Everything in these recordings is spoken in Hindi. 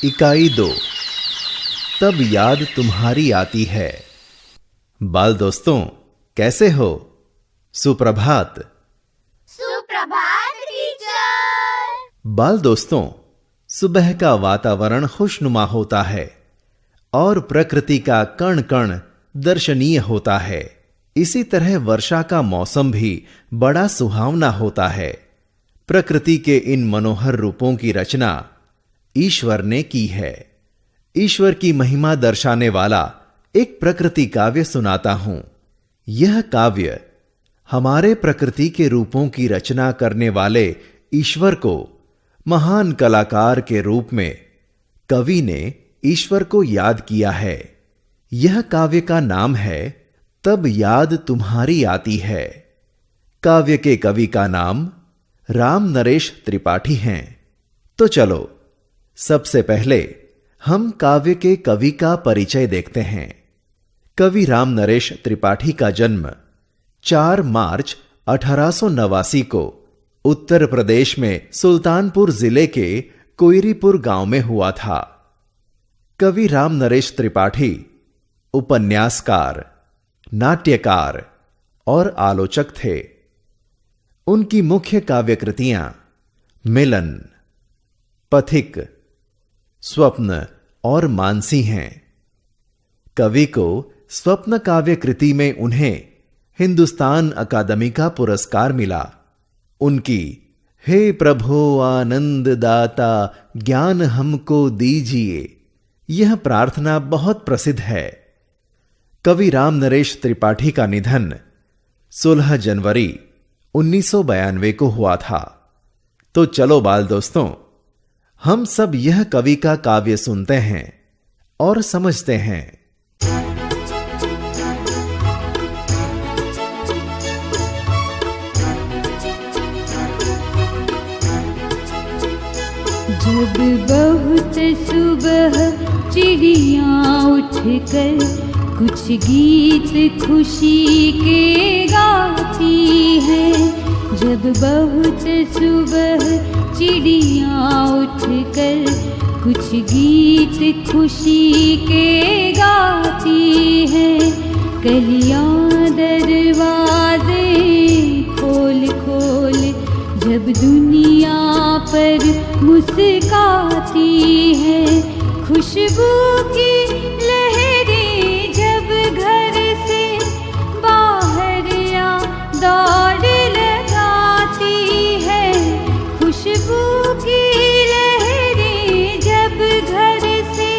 इकाई 2 तब याद तुम्हारी आती है। बाल दोस्तों, कैसे हो? सुप्रभात। सुप्रभात टीचर। बाल दोस्तों, सुबह का वातावरण खुशनुमा होता है और प्रकृति का कण कण दर्शनीय होता है। इसी तरह वर्षा का मौसम भी बड़ा सुहावना होता है। प्रकृति के इन मनोहर रूपों की रचना ईश्वर ने की है। ईश्वर की महिमा दर्शाने वाला एक प्रकृति काव्य सुनाता हूं। यह काव्य हमारे प्रकृति के रूपों की रचना करने वाले ईश्वर को महान कलाकार के रूप में कवि ने ईश्वर को याद किया है। यह काव्य का नाम है तब याद तुम्हारी आती है। काव्य के कवि का नाम राम नरेश त्रिपाठी हैं। तो चलो सबसे पहले हम काव्य के कवि का परिचय देखते हैं। कवि राम नरेश त्रिपाठी का जन्म 4 मार्च 1889 को उत्तर प्रदेश में सुल्तानपुर जिले के कोयरीपुर गांव में हुआ था। कवि राम नरेश त्रिपाठी उपन्यासकार, नाट्यकार और आलोचक थे। उनकी मुख्य काव्य कृतियां मिलन, पथिक, स्वप्न और मानसी हैं। कवि को स्वप्न काव्य कृति में उन्हें हिंदुस्तान अकादमी का पुरस्कार मिला। उनकी हे प्रभो आनंद दाता ज्ञान हमको दीजिए यह प्रार्थना बहुत प्रसिद्ध है। कवि राम नरेश त्रिपाठी का निधन 16 जनवरी 1992 को हुआ था। तो चलो बाल दोस्तों, हम सब यह कवि का काव्य सुनते हैं और समझते हैं। जब बहुत सुबह चिड़िया उठकर कुछ गीत खुशी के गाती है। जब बहुत सुबह चिड़िया उठकर कुछ गीत खुशी के गाती है। कलियां दरवाजे खोल खोल जब दुनिया पर मुस्काती है। खुशबू की लहरें जब घर से बाहर या दौड़ लगाती है। खुशबू की लहरें जब घर से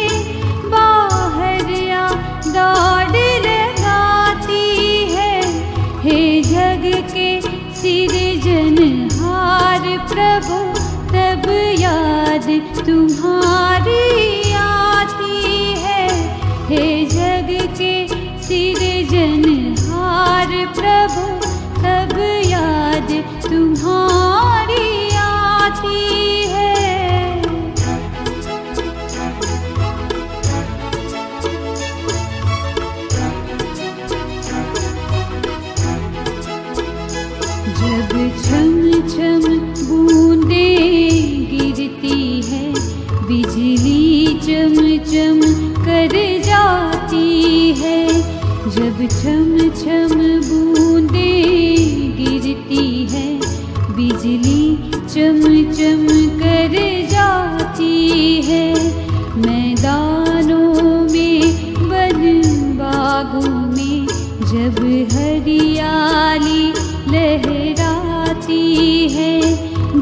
बाहर या दौड़ लगाती है। हे जग के सृजनहार प्रभु तब याद तुम्हारी आती है। हे जग के सृजनहार प्रभु तब याद तुम्हारी आती है। जब छम छम बूंदें गिरती है, बिजली चम चम कर जाती है। जब छम छम बूंदें गिरती है, बिजली चम चम कर जाती है। मैदानों में वन बागों में जब हरियाली लहराती है।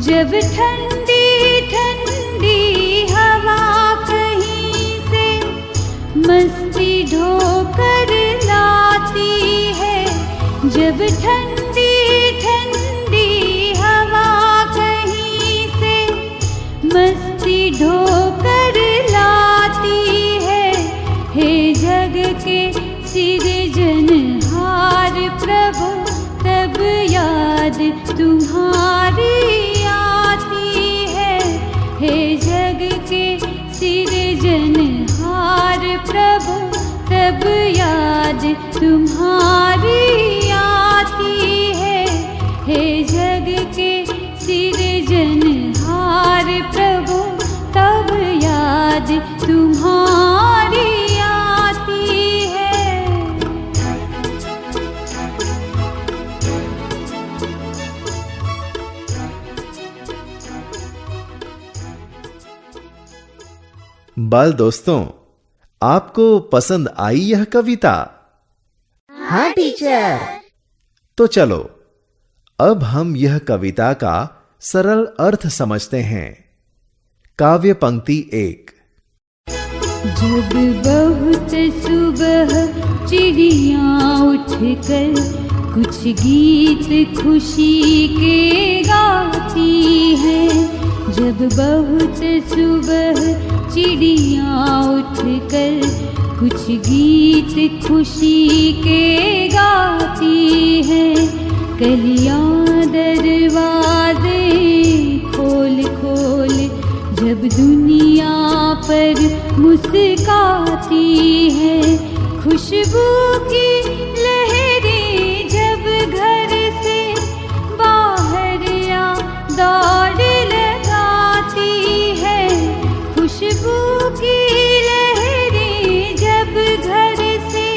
जब ठंडी ठंडी हवा कहीं से मस्ती ढोकर लाती है। जब ठंडी ठंडी हवा कहीं से मस्ती ढोकर लाती है। हे जग के सृजनहार प्रभु तब याद तुम्हारी आती है। हे जग के सृजनहार प्रभु तब याद तुम्हारी आती है। हे जग के सृजनहार प्रभु तब याद याद तुम्हारी आती है। बाल दोस्तों, आपको पसंद आई यह कविता? हाँ टीचर। तो चलो अब हम यह कविता का सरल अर्थ समझते हैं। काव्य पंक्ति 1। जब बहुत सुबह चिड़िया उठकर कुछ गीत खुशी के गाती है। जब बहुत सुबह चिड़िया उठकर कुछ गीत खुशी के गाती है। कलियां दरवाजे खोल खोल जब दुनिया पर मुस्काती है। खुशबू की लहरें जब घर से बाहर या दौड़ लगाती है। खुशबू की लहरें जब घर से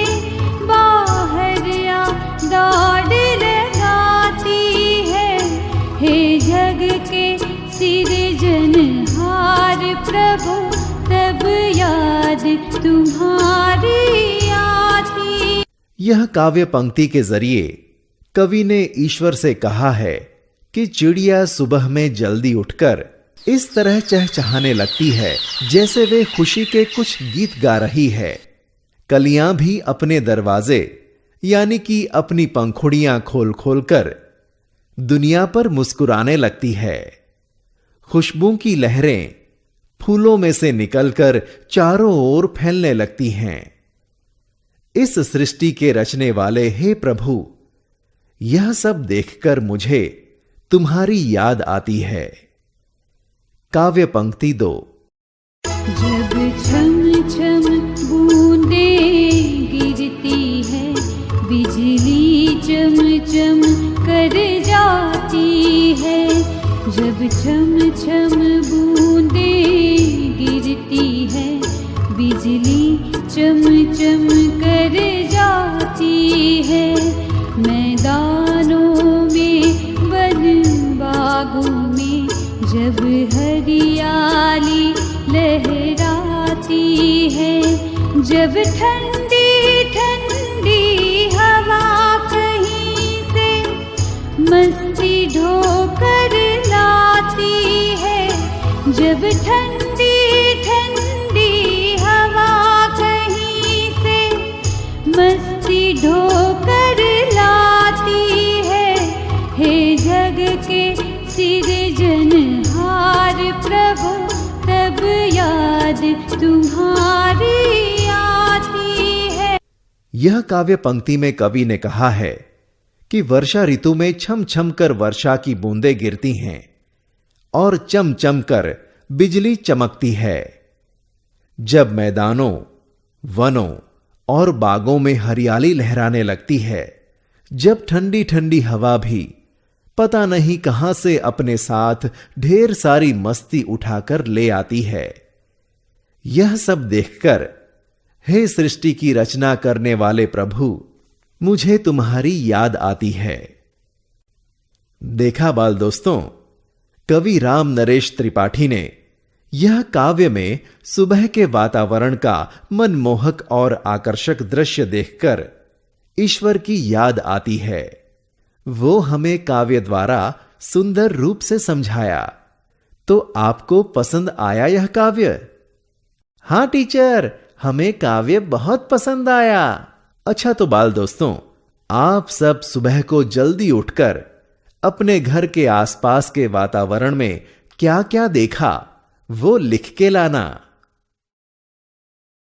बाहर या दौड़ लगाती है। हे जग के सृजनहार प्रभु, तब याद तुम्हारी आती। यह काव्य पंक्ति के जरिए कवि ने ईश्वर से कहा है कि चिड़िया सुबह में जल्दी उठकर इस तरह चहचहाने लगती है जैसे वे खुशी के कुछ गीत गा रही है। कलियां भी अपने दरवाजे यानी कि अपनी पंखुड़ियां खोल खोल कर दुनिया पर मुस्कुराने लगती है। खुशबू की लहरें फूलों में से निकलकर चारों ओर फैलने लगती हैं। इस सृष्टि के रचने वाले हे प्रभु, यह सब देखकर मुझे तुम्हारी याद आती है। काव्य पंक्ति 2। जब छम छम बूंदें गिरती है, बिजली चम चम कर जाती है। जब छम छम बूंदें गिरती है, बिजली चम चम कर जाती है। मैदानों में वन बागों में जब हरियाली लहराती है। जब ठंडी ठंडी हवा कहीं से मस्ती ढोकर लाती है। जब ठंडी ठंडी हवा कहीं से मस्ती ढोकर लाती है। हे जग के सृजनहार प्रभु, तब याद तुम्हारी आती है। यह काव्य पंक्ति में कवि ने कहा है कि वर्षा ऋतु में छम छम कर वर्षा की बूंदें गिरती हैं और चम चम कर बिजली चमकती है। जब मैदानों, वनों और बागों में हरियाली लहराने लगती है। जब ठंडी ठंडी हवा भी पता नहीं कहां से अपने साथ ढेर सारी मस्ती उठाकर ले आती है। यह सब देखकर हे सृष्टि की रचना करने वाले प्रभु, मुझे तुम्हारी याद आती है। देखा बाल दोस्तों, कवि राम नरेश त्रिपाठी ने यह काव्य में सुबह के वातावरण का मनमोहक और आकर्षक दृश्य देखकर ईश्वर की याद आती है। वो हमें काव्य द्वारा सुंदर रूप से समझाया। तो आपको पसंद आया यह काव्य? हां टीचर, हमें काव्य बहुत पसंद आया। अच्छा तो बाल दोस्तों, आप सब सुबह को जल्दी उठकर अपने घर के आसपास के वातावरण में क्या क्या देखा वो लिख के लाना।